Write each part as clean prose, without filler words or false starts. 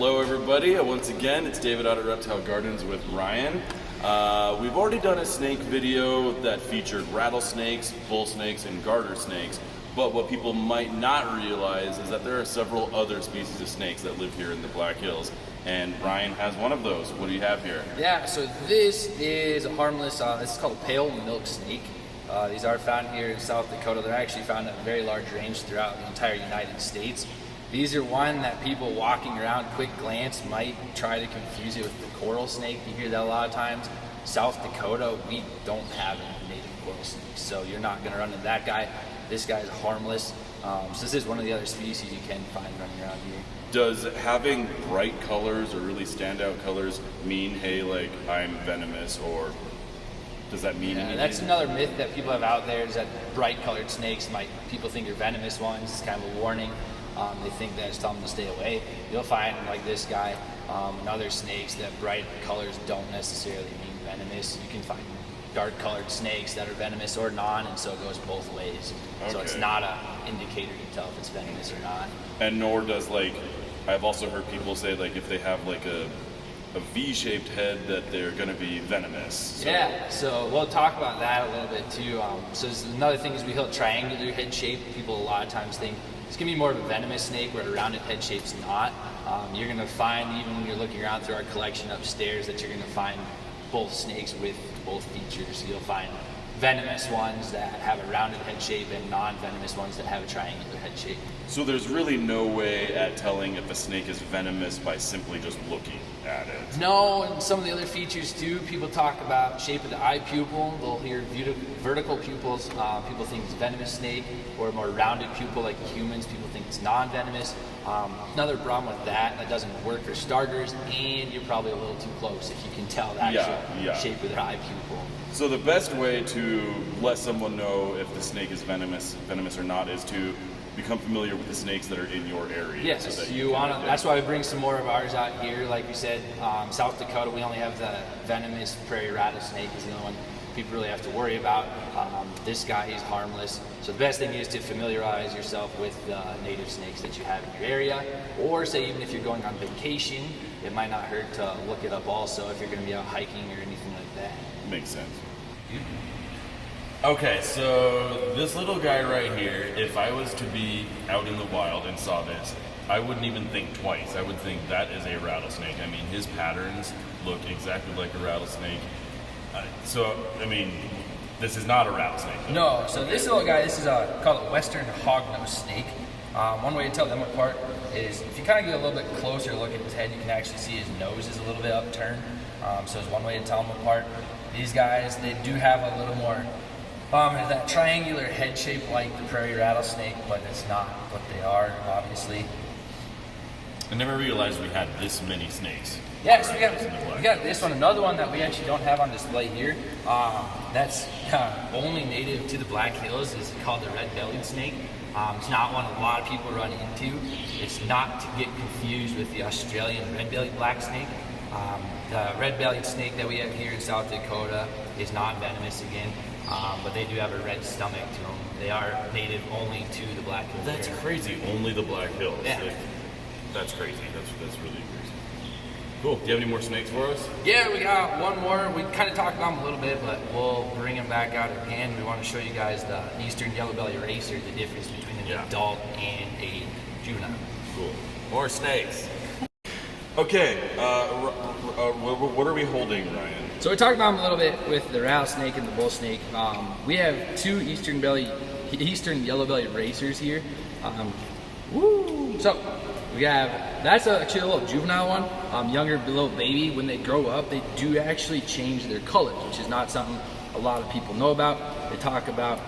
Hello everybody, once again it's David out at Reptile Gardens with Ryan. We've already done a snake video that featured rattlesnakes, bull snakes, and garter snakes, but what people might not realize is that there are several other species of snakes that live here in the Black Hills, and Ryan has one of those. What do you have here? Yeah, so this is a harmless, this is called a pale milk snake. These are found here in South Dakota. They're actually found in a very large range throughout the entire United States. These are one that people walking around, quick glance, might try to confuse it with the coral snake. You hear that a lot of times. South Dakota, we don't have any native coral snakes, so you're not going to run into that guy. This guy is harmless. So this is one of the other species you can find running around here. Does having bright colors or really standout colors mean, hey, like, I'm venomous, or does that mean anything? That's another myth that people have out there, is that bright colored snakes people think are venomous ones. It's kind of a warning. They think that it's telling them to stay away. You'll find, like this guy, and other snakes, that bright colors don't necessarily mean venomous. You can find dark colored snakes that are venomous or non, and so it goes both ways. Okay. So it's not an indicator to tell if it's venomous or not. And nor does, like, I've also heard people say, like, if they have like a V-shaped head, that they're going to be venomous. So. Yeah, so we'll talk about that a little bit too. So another thing is we have triangular head shape. People a lot of times think it's going to be more of a venomous snake, where a rounded head shape's not. You're going to find, even when you're looking around through our collection upstairs, that you're going to find both snakes with both features. You'll find venomous ones that have a rounded head shape and non-venomous ones that have a triangular head shape. So there's really no way at telling if a snake is venomous by simply just looking at it? No, and some of the other features too. People talk about shape of the eye pupil. They'll hear vertical pupils. People think it's a venomous snake, or a more rounded pupil like humans. People think it's non-venomous. Another problem with that doesn't work for starters, and you're probably a little too close if you can tell the actual shape of their eye pupil. So the best way to let someone know if the snake is venomous or not is to become familiar with the snakes that are in your area. Yes, so that that's why we bring some more of ours out here. Like we said, South Dakota, we only have the venomous prairie rattlesnake is the only one people really have to worry about. This guy, he's harmless. So the best thing is to familiarize yourself with the native snakes that you have in your area, or say even if you're going on vacation, it might not hurt to look it up also if you're going to be out hiking or anything like that. Makes sense. Okay, so this little guy right here, if I was to be out in the wild and saw this, I wouldn't even think twice. I would think that is a rattlesnake. I mean, his patterns look exactly like a rattlesnake. This is not a rattlesnake. No, so this little guy, this is called a western hognose snake. One way to tell them apart is if you kind of get a little bit closer look at his head, you can actually see his nose is a little bit upturned. So it's one way to tell them apart. These guys, they do have a little more that triangular head shape like the prairie rattlesnake, but it's not what they are, obviously. I never realized we had this many snakes. Yes, we got this one, another one that we actually don't have on display here. That's only native to the Black Hills, is called the Redbellied Snake. It's not one a lot of people run into. It's not to get confused with the Australian red-bellied black snake. The red-bellied snake that we have here in South Dakota is non-venomous again, but they do have a red stomach to them. They are native only to the Black Hills. That's crazy, only the Black Hills. Yeah. That's crazy, that's really crazy. Cool, do you have any more snakes for us? Yeah, we got one more. We kind of talked about them a little bit, but we'll bring them back out again. We want to show you guys the Eastern Yellow-bellied Racer, the difference between an adult and a juvenile. Cool. More snakes. Okay, what are we holding, Ryan? So we talked about them a little bit with the rattlesnake and the bull snake. We have two Eastern Yellow-bellied Racers here. So we have, that's actually a little juvenile one, younger little baby. When they grow up, they do actually change their colors, which is not something a lot of people know about. They talk about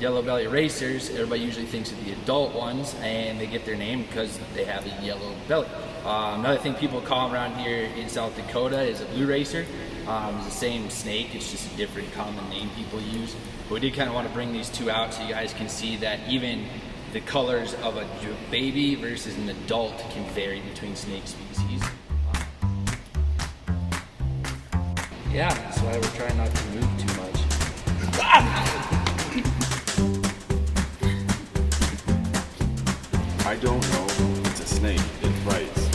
yellow-bellied racers. Everybody usually thinks of the adult ones, and they get their name because they have a yellow belly. Another thing people call them around here in South Dakota is a blue racer. It's the same snake, it's just a different common name people use. But we did kind of want to bring these two out so you guys can see that even the colors of a baby versus an adult can vary between snake species. Yeah, that's why we're trying not to move too much. I don't know. It's a snake. It bites.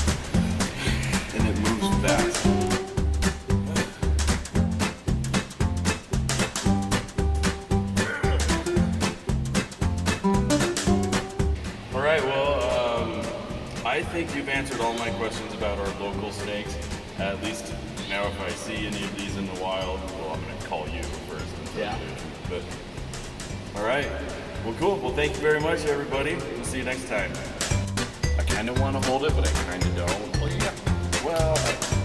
I think you've answered all my questions about our local snakes. At least now if I see any of these in the wild, well, I'm gonna call you first. Yeah. But, all right. Well, cool. Well, thank you very much, everybody. We'll see you next time. I kind of want to hold it, but I kind of don't. Well, yeah. Well,